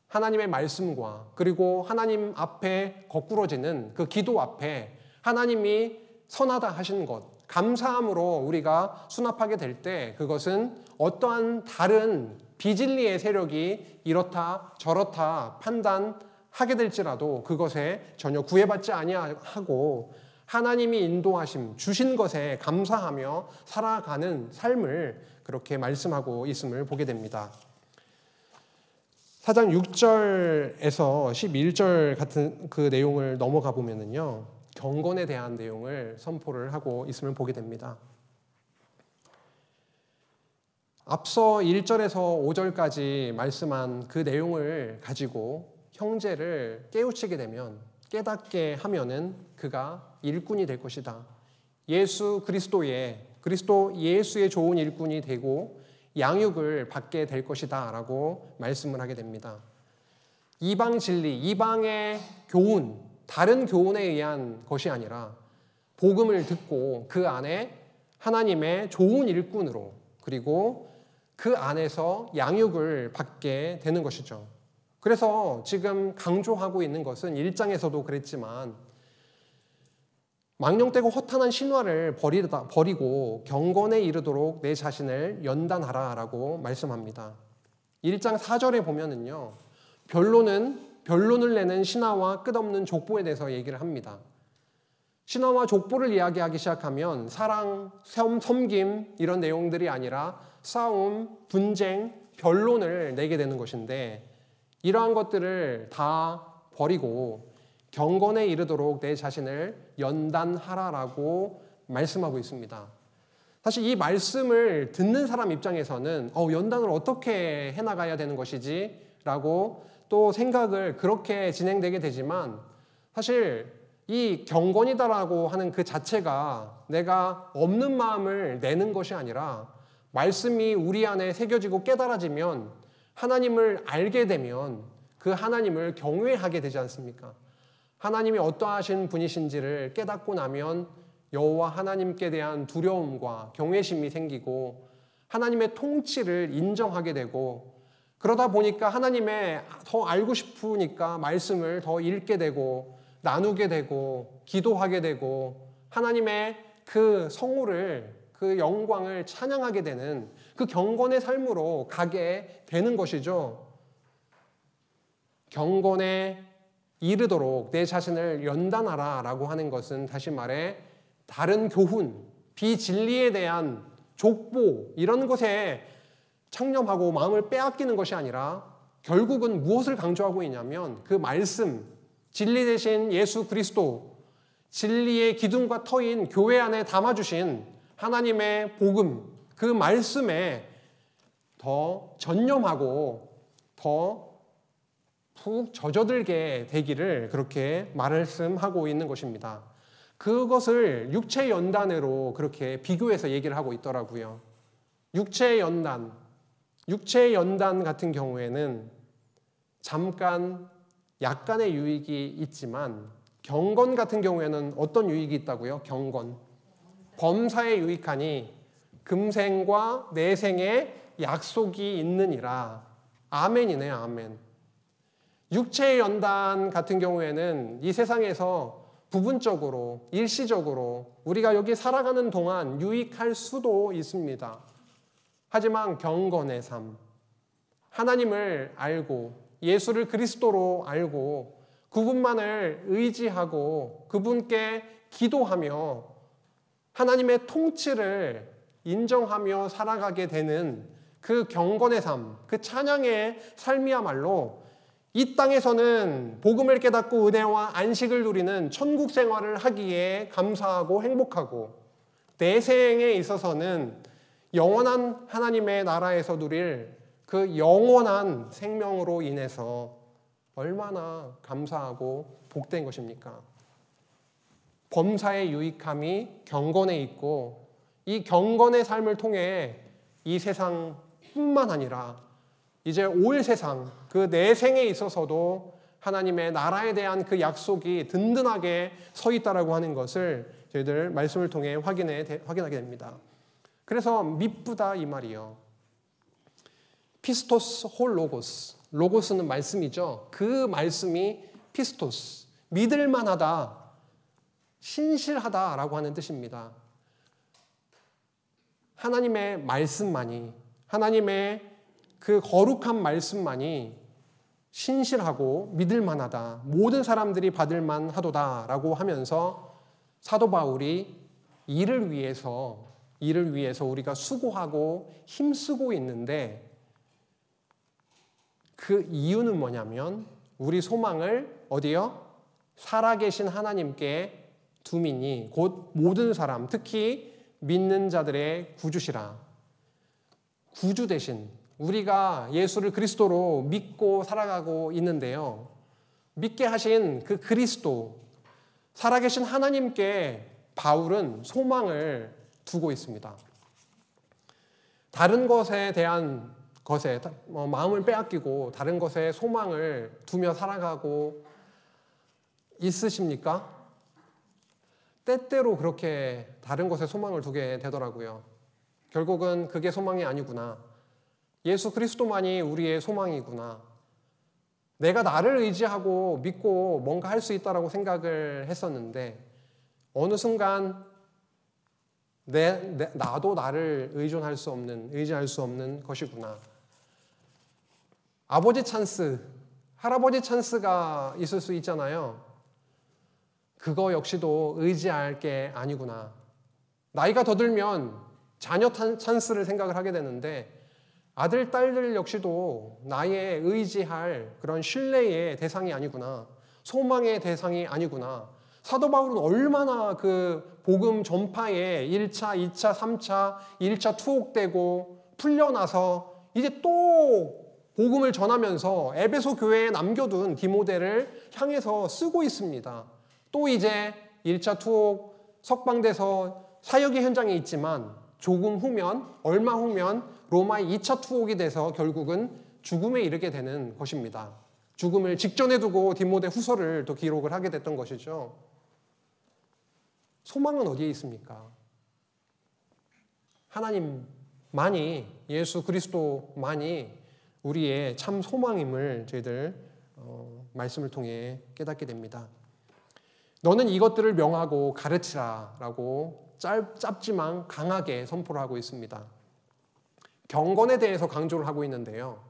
하나님의 말씀과 그리고 하나님 앞에 거꾸러지는 그 기도 앞에 하나님이 선하다 하신 것, 감사함으로 우리가 수납하게 될 때 그것은 어떠한 다른 비진리의 세력이 이렇다 저렇다 판단하게 될지라도 그것에 전혀 구애받지 아니하고 하나님이 인도하심 주신 것에 감사하며 살아가는 삶을 그렇게 말씀하고 있음을 보게 됩니다. 4장 6절에서 11절 같은 그 내용을 넘어가 보면은요, 경건에 대한 내용을 선포를 하고 있음을 보게 됩니다. 앞서 1절에서 5절까지 말씀한 그 내용을 가지고 형제를 깨우치게 되면, 깨닫게 하면은 그가 일꾼이 될 것이다. 그리스도 예수의 좋은 일꾼이 되고 양육을 받게 될 것이다 라고 말씀을 하게 됩니다. 이방 진리, 이방의 교훈, 다른 교훈에 의한 것이 아니라 복음을 듣고 그 안에 하나님의 좋은 일꾼으로, 그리고 그 안에서 양육을 받게 되는 것이죠. 그래서 지금 강조하고 있는 것은 1장에서도 그랬지만 망령되고 허탄한 신화를 버리고 경건에 이르도록 내 자신을 연단하라 라고 말씀합니다. 1장 4절에 보면은요, 변론을 내는 신하와 끝없는 족보에 대해서 얘기를 합니다. 신하와 족보를 이야기하기 시작하면 사랑, 섬김 이런 내용들이 아니라 싸움, 분쟁, 변론을 내게 되는 것인데, 이러한 것들을 다 버리고 경건에 이르도록 내 자신을 연단하라라고 말씀하고 있습니다. 사실 이 말씀을 듣는 사람 입장에서는 연단을 어떻게 해나가야 되는 것이지? 라고 또 생각을 그렇게 진행되게 되지만, 사실 이 경건이다라고 하는 그 자체가 내가 없는 마음을 내는 것이 아니라 말씀이 우리 안에 새겨지고 깨달아지면, 하나님을 알게 되면 그 하나님을 경외하게 되지 않습니까? 하나님이 어떠하신 분이신지를 깨닫고 나면 여호와 하나님께 대한 두려움과 경외심이 생기고 하나님의 통치를 인정하게 되고, 그러다 보니까 하나님의 더 알고 싶으니까 말씀을 더 읽게 되고 나누게 되고 기도하게 되고 하나님의 그 성호를, 그 영광을 찬양하게 되는 그 경건의 삶으로 가게 되는 것이죠. 경건에 이르도록 내 자신을 연단하라 라고 하는 것은, 다시 말해 다른 교훈, 비진리에 대한 족보 이런 것에 창념하고 마음을 빼앗기는 것이 아니라 결국은 무엇을 강조하고 있냐면 그 말씀, 진리 대신 예수 그리스도, 진리의 기둥과 터인 교회 안에 담아주신 하나님의 복음, 그 말씀에 더 전념하고 더 푹 젖어들게 되기를 그렇게 말씀하고 있는 것입니다. 그것을 육체 연단으로 그렇게 비교해서 얘기를 하고 있더라고요. 육체 연단 같은 경우에는 잠깐 약간의 유익이 있지만, 경건 같은 경우에는 어떤 유익이 있다고요? 경건, 범사에 유익하니 금생과 내생에 약속이 있느니라. 아멘이네요. 아멘. 육체의 연단 같은 경우에는 이 세상에서 부분적으로, 일시적으로 우리가 여기 살아가는 동안 유익할 수도 있습니다. 하지만 경건의 삶, 하나님을 알고 예수를 그리스도로 알고 그분만을 의지하고 그분께 기도하며 하나님의 통치를 인정하며 살아가게 되는 그 경건의 삶, 그 찬양의 삶이야말로 이 땅에서는 복음을 깨닫고 은혜와 안식을 누리는 천국 생활을 하기에 감사하고 행복하고, 내생에 있어서는 영원한 하나님의 나라에서 누릴 그 영원한 생명으로 인해서 얼마나 감사하고 복된 것입니까? 범사의 유익함이 경건에 있고, 이 경건의 삶을 통해 이 세상뿐만 아니라 이제 올 세상, 그 내생에 있어서도 하나님의 나라에 대한 그 약속이 든든하게 서 있다라고 하는 것을 저희들 말씀을 통해 확인하게 됩니다. 그래서 미쁘다 이 말이요. 피스토스 홀 로고스. 로고스는 말씀이죠. 그 말씀이 피스토스, 믿을만하다, 신실하다라고 하는 뜻입니다. 하나님의 말씀만이, 하나님의 그 거룩한 말씀만이 신실하고 믿을만하다, 모든 사람들이 받을만하도다라고 하면서 사도 바울이 이를 위해서 우리가 수고하고 힘쓰고 있는데, 그 이유는 뭐냐면 우리 소망을 어디요? 살아계신 하나님께 두미니 곧 모든 사람, 특히 믿는 자들의 구주시라. 구주 대신 우리가 예수를 그리스도로 믿고 살아가고 있는데요. 믿게 하신 그 그리스도, 살아계신 하나님께 바울은 소망을 두고 있습니다. 다른 것에 대한 것에 마음을 빼앗기고 다른 것에 소망을 두며 살아가고 있으십니까? 때때로 그렇게 다른 것에 소망을 두게 되더라고요. 결국은 그게 소망이 아니구나. 예수 그리스도만이 우리의 소망이구나. 내가 나를 의지하고 믿고 뭔가 할 수 있다라고 생각을 했었는데 어느 순간 나도 나를 의지할 수 없는 것이구나. 아버지 찬스, 할아버지 찬스가 있을 수 있잖아요. 그거 역시도 의지할 게 아니구나. 나이가 더 들면 자녀 찬스를 생각을 하게 되는데 아들, 딸들 역시도 나의 의지할 그런 신뢰의 대상이 아니구나. 소망의 대상이 아니구나. 사도 바울은 얼마나 그 복음 전파에 1차, 2차, 3차, 1차 투옥되고 풀려나서 이제 또 복음을 전하면서 에베소 교회에 남겨둔 디모데를 향해서 쓰고 있습니다. 또 이제 1차 투옥 석방돼서 사역의 현장에 있지만 조금 후면, 얼마 후면 로마의 2차 투옥이 돼서 결국은 죽음에 이르게 되는 것입니다. 죽음을 직전에 두고 디모데 후서를 또 기록을 하게 됐던 것이죠. 소망은 어디에 있습니까? 하나님만이, 예수 그리스도만이 우리의 참 소망임을 저희들 말씀을 통해 깨닫게 됩니다. 너는 이것들을 명하고 가르치라 라고 짧지만 강하게 선포를 하고 있습니다. 경건에 대해서 강조를 하고 있는데요.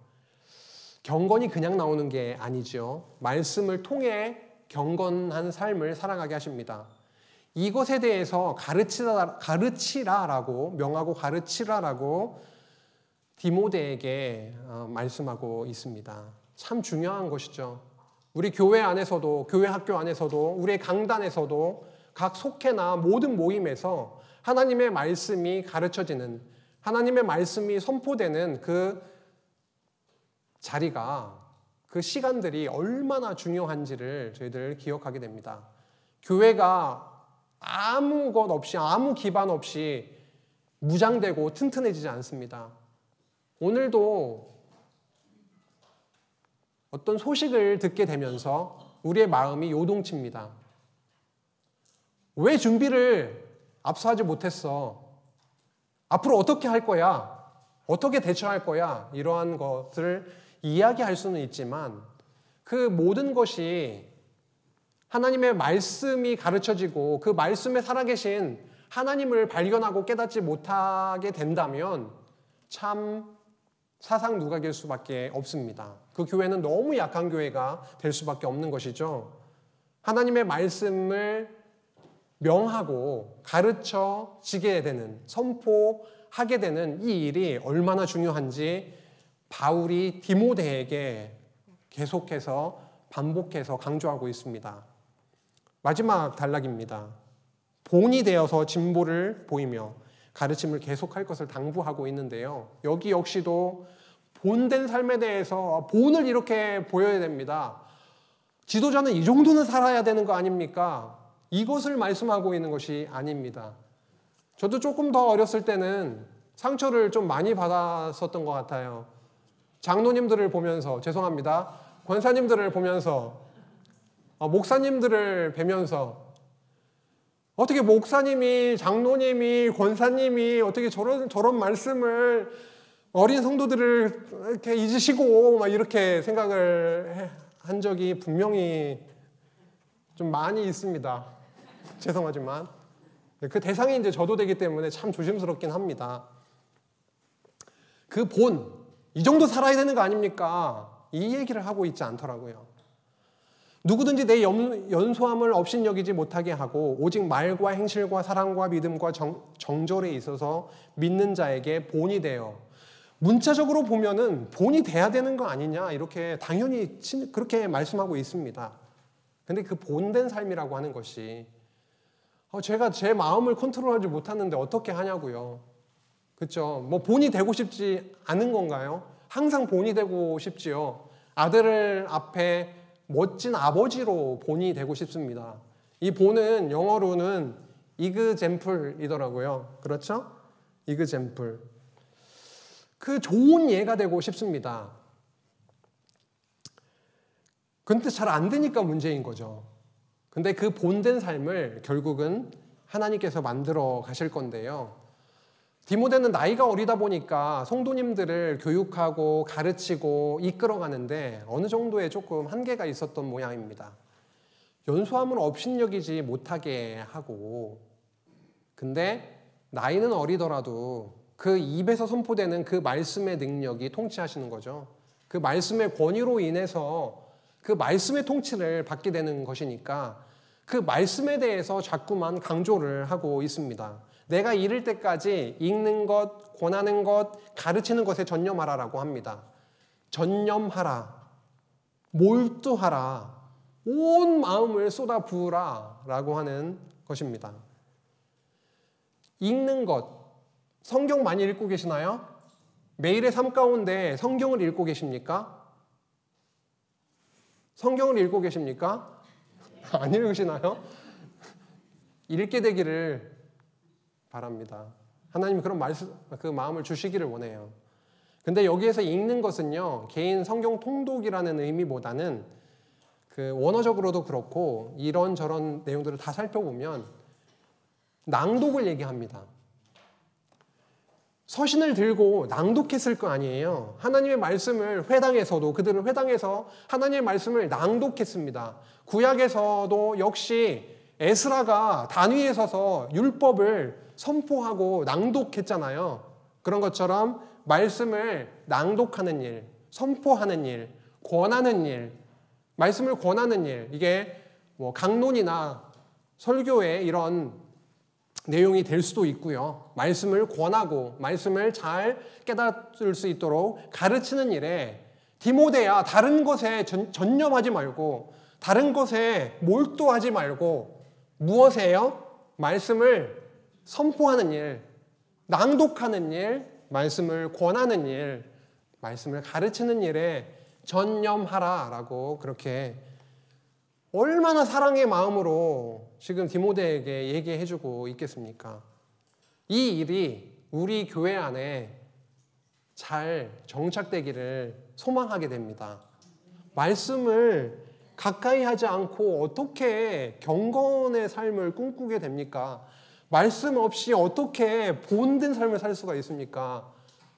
경건이 그냥 나오는 게 아니죠. 말씀을 통해 경건한 삶을 살아가게 하십니다. 이것에 대해서 가르치라라고, 명하고 가르치라라고 디모데에게 말씀하고 있습니다. 참 중요한 것이죠. 우리 교회 안에서도, 교회 학교 안에서도, 우리의 강단에서도, 각 속회나 모든 모임에서 하나님의 말씀이 가르쳐지는, 하나님의 말씀이 선포되는 그 자리가, 그 시간들이 얼마나 중요한지를 저희들 기억하게 됩니다. 교회가 아무 것 없이, 아무 기반 없이 무장되고 튼튼해지지 않습니다. 오늘도 어떤 소식을 듣게 되면서 우리의 마음이 요동칩니다. 왜 준비를 앞서 하지 못했어? 앞으로 어떻게 할 거야? 어떻게 대처할 거야? 이러한 것을 이야기할 수는 있지만 그 모든 것이 하나님의 말씀이 가르쳐지고 그 말씀에 살아계신 하나님을 발견하고 깨닫지 못하게 된다면 참 사상 누각일 수밖에 없습니다. 그 교회는 너무 약한 교회가 될 수밖에 없는 것이죠. 하나님의 말씀을 명하고 가르쳐지게 되는, 선포하게 되는 이 일이 얼마나 중요한지 바울이 디모데에게 계속해서 반복해서 강조하고 있습니다. 마지막 단락입니다. 본이 되어서 진보를 보이며 가르침을 계속할 것을 당부하고 있는데요. 여기 역시도 본된 삶에 대해서 본을 이렇게 보여야 됩니다. 지도자는 이 정도는 살아야 되는 거 아닙니까? 이것을 말씀하고 있는 것이 아닙니다. 저도 조금 더 어렸을 때는 상처를 좀 많이 받았었던 것 같아요. 장로님들을 보면서, 죄송합니다. 권사님들을 보면서, 목사님들을 뵈면서 어떻게 목사님이, 장로님이, 권사님이 어떻게 저런 말씀을 어린 성도들을 이렇게 잊으시고 막 이렇게 생각을 한 적이 분명히 좀 많이 있습니다. 죄송하지만 그 대상이 이제 저도 되기 때문에 참 조심스럽긴 합니다. 그 본, 이 정도 살아야 되는 거 아닙니까? 이 얘기를 하고 있지 않더라고요. 누구든지 내 연소함을 업신여기지 못하게 하고 오직 말과 행실과 사랑과 믿음과 정절에 있어서 믿는 자에게 본이 되어, 문자적으로 보면은 본이 돼야 되는 거 아니냐 이렇게 당연히 그렇게 말씀하고 있습니다. 근데 그 본된 삶이라고 하는 것이 제가 제 마음을 컨트롤하지 못하는데 어떻게 하냐고요. 그렇죠? 뭐 본이 되고 싶지 않은 건가요? 항상 본이 되고 싶지요. 아들을 앞에 멋진 아버지로 본이 되고 싶습니다. 이 본은 영어로는 이그젬플이더라고요. 그렇죠? 이그젬플. 그 좋은 예가 되고 싶습니다. 근데 잘 안 되니까 문제인 거죠. 근데 그 본된 삶을 결국은 하나님께서 만들어 가실 건데요. 디모데는 나이가 어리다 보니까 성도님들을 교육하고 가르치고 이끌어가는데 어느 정도의 조금 한계가 있었던 모양입니다. 연소함을 업신여기지 못하게 하고, 근데 나이는 어리더라도 그 입에서 선포되는 그 말씀의 능력이 통치하시는 거죠. 그 말씀의 권위로 인해서 그 말씀의 통치를 받게 되는 것이니까 그 말씀에 대해서 자꾸만 강조를 하고 있습니다. 내가 이를 때까지 읽는 것, 권하는 것, 가르치는 것에 전념하라라고 합니다. 전념하라, 몰두하라, 온 마음을 쏟아 부으라 라고 하는 것입니다. 읽는 것, 성경 많이 읽고 계시나요? 매일의 삶 가운데 성경을 읽고 계십니까? 성경을 읽고 계십니까? 안 읽으시나요? 읽게 되기를 바랍니다. 하나님이 그런 그 마음을 주시기를 원해요. 근데 여기에서 읽는 것은요, 개인 성경 통독이라는 의미보다는 그 원어적으로도 그렇고 이런저런 내용들을 다 살펴보면 낭독을 얘기합니다. 서신을 들고 낭독했을 거 아니에요. 하나님의 말씀을 회당에서도 그들은 회당에서 하나님의 말씀을 낭독했습니다. 구약에서도 역시 에스라가 단위에 서서 율법을 선포하고 낭독했잖아요. 그런 것처럼 말씀을 낭독하는 일, 선포하는 일, 권하는 일, 말씀을 권하는 일, 이게 뭐 강론이나 설교의 이런 내용이 될 수도 있고요. 말씀을 권하고 말씀을 잘 깨닫을 수 있도록 가르치는 일에 디모데야 다른 것에 전념하지 말고 다른 것에 몰두하지 말고 무엇이에요? 말씀을 선포하는 일, 낭독하는 일, 말씀을 권하는 일, 말씀을 가르치는 일에 전념하라라고 그렇게 얼마나 사랑의 마음으로 지금 디모데에게 얘기해주고 있겠습니까? 이 일이 우리 교회 안에 잘 정착되기를 소망하게 됩니다. 말씀을 가까이 하지 않고 어떻게 경건의 삶을 꿈꾸게 됩니까? 말씀 없이 어떻게 본된 삶을 살 수가 있습니까?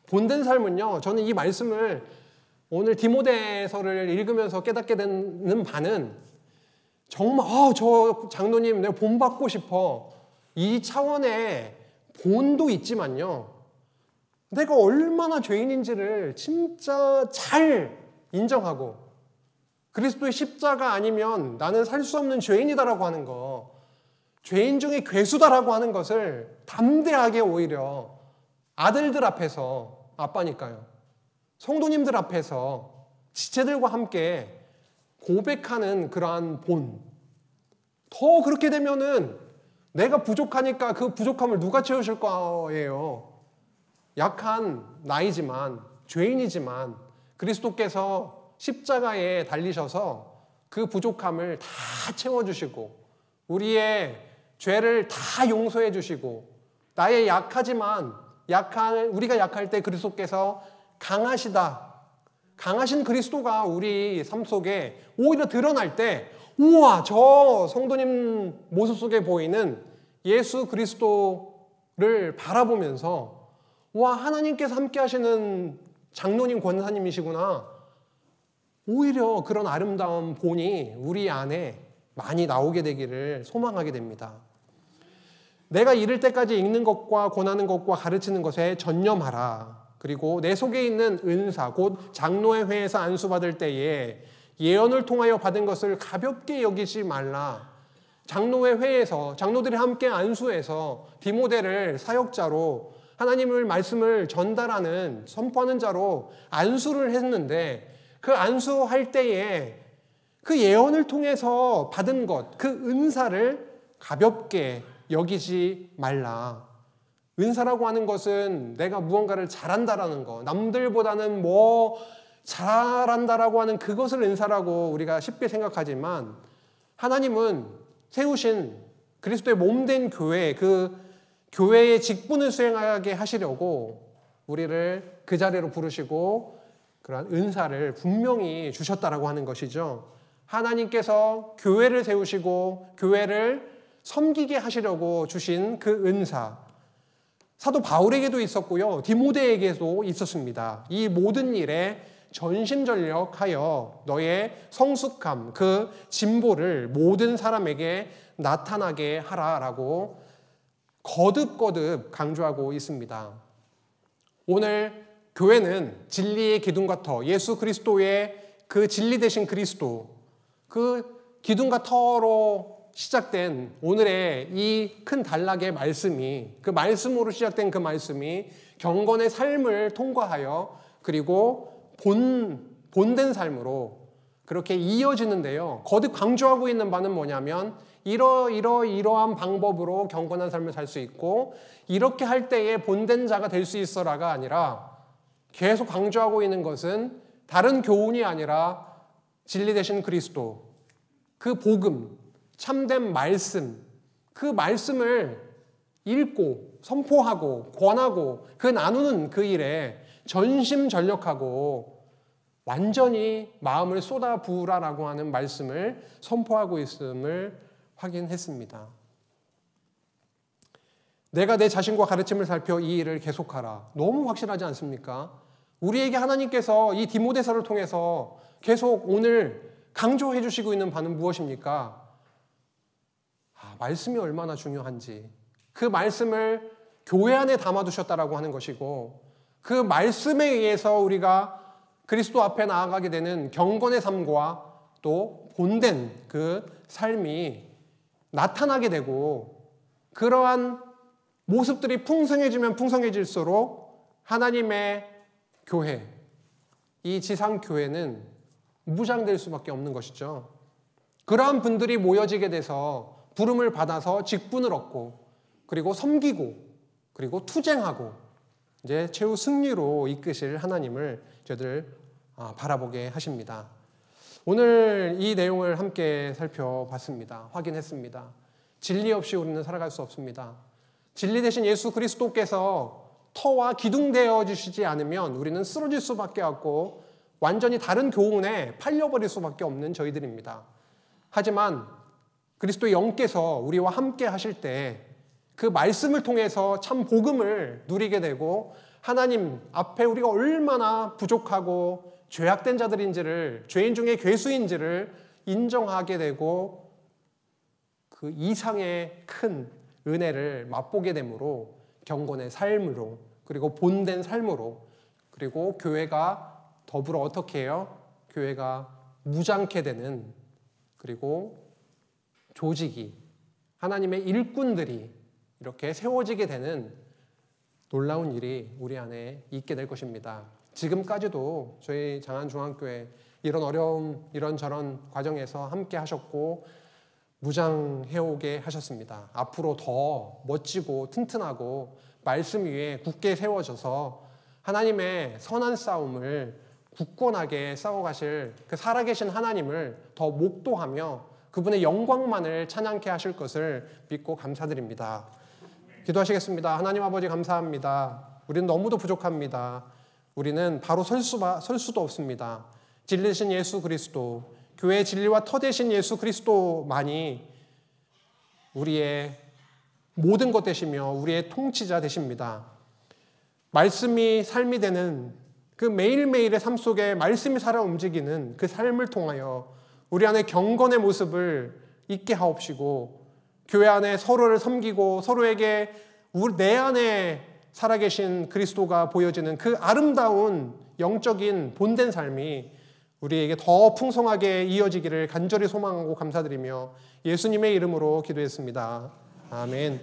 본된 삶은요, 저는 이 말씀을 오늘 디모데서를 읽으면서 깨닫게 되는 바는 정말 저 장로님 내가 본받고 싶어. 이 차원의 본도 있지만요. 내가 얼마나 죄인인지를 진짜 잘 인정하고 그리스도의 십자가 아니면 나는 살 수 없는 죄인이다라고 하는 거, 죄인 중에 괴수다라고 하는 것을 담대하게 오히려 아들들 앞에서, 아빠니까요, 성도님들 앞에서 지체들과 함께 고백하는 그러한 본. 더 그렇게 되면은 내가 부족하니까 그 부족함을 누가 채우실 거예요? 약한 나이지만, 죄인이지만 그리스도께서 십자가에 달리셔서 그 부족함을 다 채워주시고 우리의 죄를 다 용서해 주시고 나의 약하지만 우리가 약할 때 그리스도께서 강하신 그리스도가 우리 삶 속에 오히려 드러날 때 우와, 저 성도님 모습 속에 보이는 예수 그리스도를 바라보면서 와, 하나님께서 함께 하시는 장로님 권사님이시구나. 오히려 그런 아름다운 본이 우리 안에 많이 나오게 되기를 소망하게 됩니다. 내가 이를 때까지 읽는 것과 권하는 것과 가르치는 것에 전념하라. 그리고 내 속에 있는 은사, 곧 장로의 회에서 안수받을 때에 예언을 통하여 받은 것을 가볍게 여기지 말라. 장로의 회에서 장로들이 함께 안수해서 디모데를 사역자로 하나님의 말씀을 전달하는, 선포하는 자로 안수를 했는데 그 안수할 때에 그 예언을 통해서 받은 것, 그 은사를 가볍게 여기지 말라. 은사라고 하는 것은 내가 무언가를 잘한다라는 거, 남들보다는 뭐 잘한다라고 하는 그것을 은사라고 우리가 쉽게 생각하지만, 하나님은 세우신 그리스도의 몸된 교회, 그 교회의 직분을 수행하게 하시려고 우리를 그 자리로 부르시고 그러한 은사를 분명히 주셨다라고 하는 것이죠. 하나님께서 교회를 세우시고 교회를 섬기게 하시려고 주신 그 은사, 사도 바울에게도 있었고요, 디모데에게도 있었습니다. 이 모든 일에 전심전력하여 너의 성숙함, 그 진보를 모든 사람에게 나타나게 하라라고 거듭거듭 강조하고 있습니다. 오늘 교회는 진리의 기둥과 터, 예수 그리스도의 그 진리 되신 그리스도, 그 기둥과 터로 시작된 오늘의 이 큰 단락의 말씀이, 그 말씀으로 시작된 그 말씀이 경건의 삶을 통과하여 그리고 본된 삶으로 그렇게 이어지는데요. 거듭 강조하고 있는 바는 뭐냐면 이러한 방법으로 경건한 삶을 살 수 있고 이렇게 할 때에 본된 자가 될 수 있어라가 아니라 계속 강조하고 있는 것은 다른 교훈이 아니라 진리 되신 그리스도, 그 복음, 참된 말씀, 그 말씀을 읽고 선포하고 권하고 그 나누는 그 일에 전심전력하고 완전히 마음을 쏟아부으라라고 하는 말씀을 선포하고 있음을 확인했습니다. 내가 내 자신과 가르침을 살펴 이 일을 계속하라. 너무 확실하지 않습니까? 우리에게 하나님께서 이 디모데서를 통해서 계속 오늘 강조해 주시고 있는 바는 무엇입니까? 말씀이 얼마나 중요한지, 그 말씀을 교회 안에 담아두셨다라고 하는 것이고, 그 말씀에 의해서 우리가 그리스도 앞에 나아가게 되는 경건의 삶과 또 본된 그 삶이 나타나게 되고, 그러한 모습들이 풍성해지면 풍성해질수록 하나님의 교회, 이 지상교회는 무장될 수밖에 없는 것이죠. 그러한 분들이 모여지게 돼서 부름을 받아서 직분을 얻고 그리고 섬기고 그리고 투쟁하고 이제 최후 승리로 이끄실 하나님을 저희들 바라보게 하십니다. 오늘 이 내용을 함께 살펴봤습니다. 확인했습니다. 진리 없이 우리는 살아갈 수 없습니다. 진리 되신 예수 그리스도께서 터와 기둥되어 주시지 않으면 우리는 쓰러질 수밖에 없고 완전히 다른 교훈에 팔려버릴 수밖에 없는 저희들입니다. 하지만 그리스도의 영께서 우리와 함께 하실 때 그 말씀을 통해서 참 복음을 누리게 되고 하나님 앞에 우리가 얼마나 부족하고 죄악된 자들인지를, 죄인 중에 괴수인지를 인정하게 되고 그 이상의 큰 은혜를 맛보게 되므로 경건의 삶으로 그리고 본된 삶으로 그리고 교회가 더불어 어떻게 해요? 교회가 무장케 되는, 그리고 조직이, 하나님의 일꾼들이 이렇게 세워지게 되는 놀라운 일이 우리 안에 있게 될 것입니다. 지금까지도 저희 장안중앙교회 이런 어려움, 이런저런 과정에서 함께 하셨고 무장해오게 하셨습니다. 앞으로 더 멋지고 튼튼하고 말씀 위에 굳게 세워져서 하나님의 선한 싸움을 굳건하게 싸워가실 그 살아계신 하나님을 더 목도하며 그분의 영광만을 찬양케 하실 것을 믿고 감사드립니다. 기도하시겠습니다. 하나님 아버지 감사합니다. 우리는 너무도 부족합니다. 우리는 바로 설 수도 없습니다. 진리 되신 예수 그리스도, 교회의 진리와 터 되신 예수 그리스도만이 우리의 모든 것 되시며 우리의 통치자 되십니다. 말씀이 삶이 되는 그 매일매일의 삶 속에 말씀이 살아 움직이는 그 삶을 통하여 우리 안에 경건의 모습을 있게 하옵시고 교회 안에 서로를 섬기고 서로에게 내 안에 살아계신 그리스도가 보여지는 그 아름다운 영적인 본된 삶이 우리에게 더 풍성하게 이어지기를 간절히 소망하고 감사드리며 예수님의 이름으로 기도했습니다. 아멘.